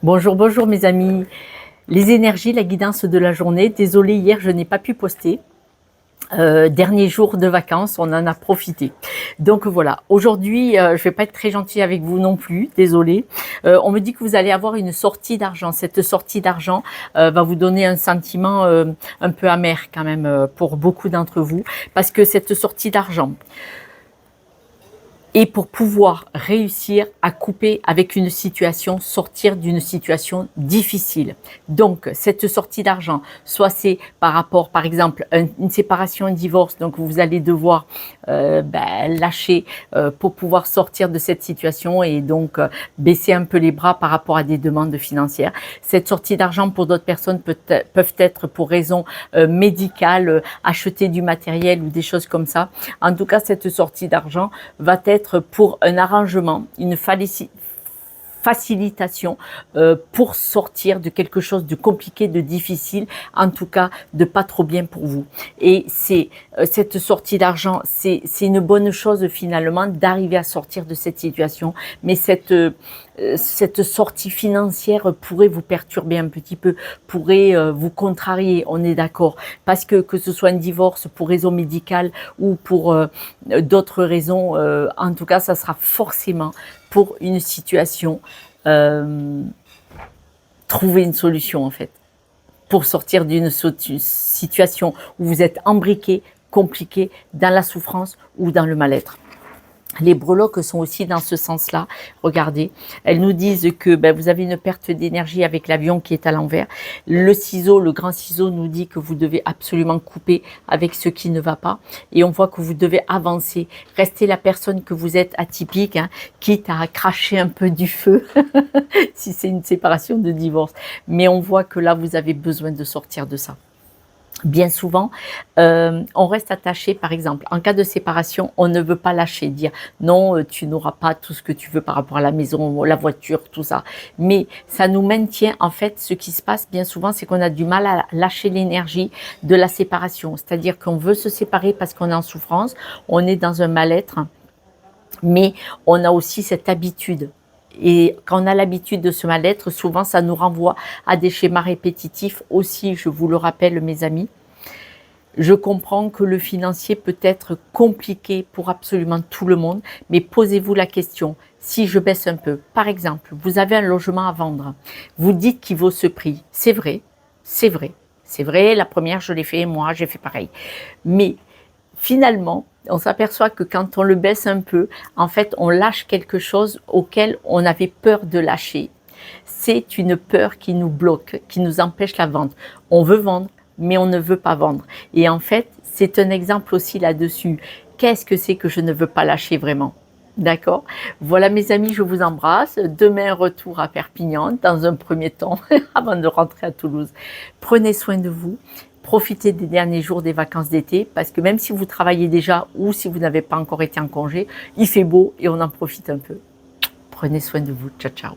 Bonjour, bonjour mes amis. Les énergies, la guidance de la journée. Désolée, hier je n'ai pas pu poster. Dernier jour de vacances, on en a profité. Donc voilà, aujourd'hui, je vais pas être très gentille avec vous non plus, désolée. On me dit que vous allez avoir une sortie d'argent. Cette sortie d'argent va vous donner un sentiment un peu amer quand même pour beaucoup d'entre vous, parce que cette sortie d'argent, et pour pouvoir réussir à couper avec une situation, sortir d'une situation difficile. Donc, cette sortie d'argent, soit c'est par rapport, par exemple, une séparation, un divorce, donc vous allez devoir lâcher pour pouvoir sortir de cette situation et donc baisser un peu les bras par rapport à des demandes financières. Cette sortie d'argent pour d'autres personnes peuvent être pour raisons médicales, acheter du matériel ou des choses comme ça. En tout cas, cette sortie d'argent va être pour un arrangement, une facilitation pour sortir de quelque chose de compliqué, de difficile, en tout cas de pas trop bien pour vous. Et c'est cette sortie d'argent, c'est une bonne chose finalement d'arriver à sortir de cette situation, mais cette sortie financière pourrait vous perturber un petit peu, pourrait vous contrarier, on est d'accord, parce que ce soit un divorce pour raison médicale ou pour d'autres raisons, en tout cas ça sera forcément pour une situation, trouver une solution en fait, pour sortir d'une situation où vous êtes embriqué, compliqué, dans la souffrance ou dans le mal-être. Les breloques sont aussi dans ce sens-là. Regardez, elles nous disent que vous avez une perte d'énergie avec l'avion qui est à l'envers. Le ciseau, le grand ciseau nous dit que vous devez absolument couper avec ce qui ne va pas. Et on voit que vous devez avancer, rester la personne que vous êtes atypique, hein, quitte à cracher un peu du feu si c'est une séparation de divorce. Mais on voit que là, vous avez besoin de sortir de ça. Bien souvent, on reste attaché, par exemple, en cas de séparation, on ne veut pas lâcher, dire non, tu n'auras pas tout ce que tu veux par rapport à la maison, la voiture, tout ça. Mais ça nous maintient, en fait, ce qui se passe bien souvent, c'est qu'on a du mal à lâcher l'énergie de la séparation. C'est-à-dire qu'on veut se séparer parce qu'on est en souffrance, on est dans un mal-être, mais on a aussi cette habitude. Et quand on a l'habitude de ce mal-être, souvent ça nous renvoie à des schémas répétitifs aussi, je vous le rappelle mes amis. Je comprends que le financier peut être compliqué pour absolument tout le monde, mais posez-vous la question, si je baisse un peu, par exemple, vous avez un logement à vendre, vous dites qu'il vaut ce prix, c'est vrai, c'est vrai, c'est vrai, la première je l'ai fait, moi j'ai fait pareil, mais finalement, on s'aperçoit que quand on le baisse un peu, en fait, on lâche quelque chose auquel on avait peur de lâcher. C'est une peur qui nous bloque, qui nous empêche la vente. On veut vendre, mais on ne veut pas vendre. Et en fait, c'est un exemple aussi là-dessus. Qu'est-ce que c'est que je ne veux pas lâcher vraiment ? D'accord ? Voilà mes amis, je vous embrasse. Demain, retour à Perpignan dans un premier temps, avant de rentrer à Toulouse. Prenez soin de vous. Profitez des derniers jours des vacances d'été, parce que même si vous travaillez déjà ou si vous n'avez pas encore été en congé, il fait beau et on en profite un peu. Prenez soin de vous. Ciao, ciao.